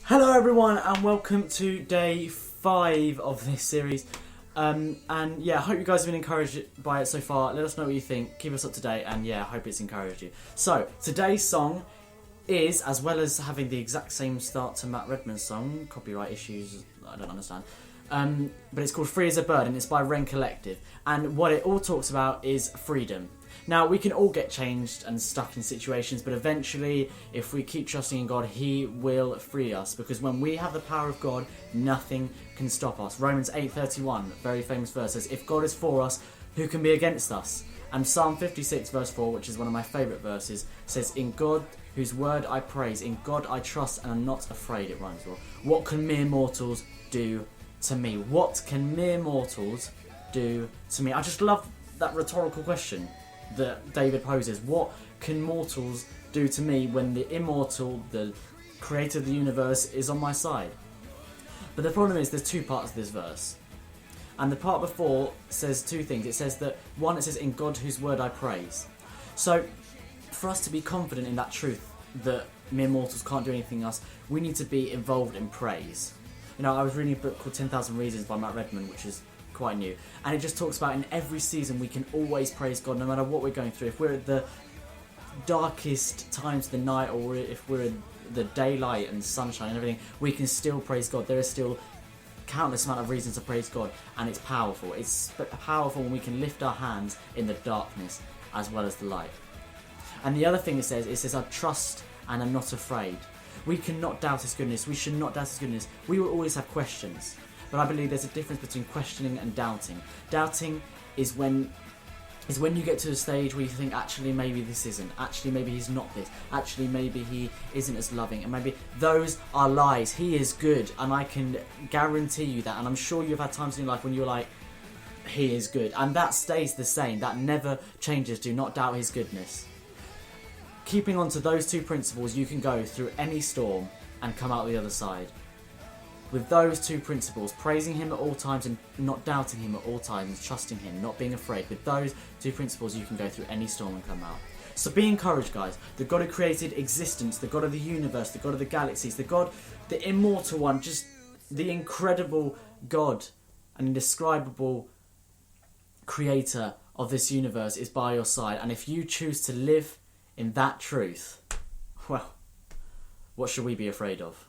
Hello everyone and welcome to day 5 of this series. And yeah, I hope you guys have been encouraged by it so far. Let us know what you think, keep us up to date, and yeah, I hope it's encouraged you. So, today's song is, as well as having the exact same start to Matt Redman's song, copyright issues, I don't understand, but it's called Free as a Bird and it's by Wren Collective. And what it all talks about is freedom. Now, we can all get changed and stuck in situations, but eventually, if we keep trusting in God, He will free us. Because when we have the power of God, nothing can stop us. Romans 8:31, very famous verse, says, "If God is for us, who can be against us?" And Psalm 56 verse 4, which is one of my favourite verses, says, "In God, whose word I praise, in God I trust and am not afraid." It rhymes well. What can mere mortals do to me? What can mere mortals do to me? I just love that rhetorical question that David poses. What can mortals do to me when the immortal, the creator of the universe, is on my side? But the problem is there's two parts of this verse. And the part before says two things. It says that, one, it says, "In God whose word I praise." So for us to be confident in that truth that mere mortals can't do anything else, we need to be involved in praise. You know, I was reading a book called 10,000 Reasons by Matt Redman, which is quite new, and it just talks about in every season we can always praise God no matter what we're going through. If we're at the darkest times of the night, or if we're in the daylight and sunshine and everything, we can still praise God. There is still countless amount of reasons to praise God, and it's powerful. It's powerful when we can lift our hands in the darkness as well as the light. And the other thing it says, "I trust and am not afraid." We cannot doubt His goodness. We should not doubt His goodness. We will always have questions. But I believe there's a difference between questioning and doubting. Doubting is when you get to a stage where you think, actually maybe this isn't, actually maybe He's not this, actually maybe He isn't as loving, and maybe those are lies. He is good, and I can guarantee you that. And I'm sure you've had times in your life when you're like, He is good, and that stays the same. That never changes. Do not doubt His goodness. Keeping on to those two principles, you can go through any storm and come out the other side. With those two principles, praising Him at all times and not doubting Him at all times, trusting Him, not being afraid, with those two principles you can go through any storm and come out. So be encouraged, guys. The God who created existence, the God of the universe, the God of the galaxies, the God, the immortal one, just the incredible God and indescribable creator of this universe is by your side. And if you choose to live in that truth, well, what should we be afraid of?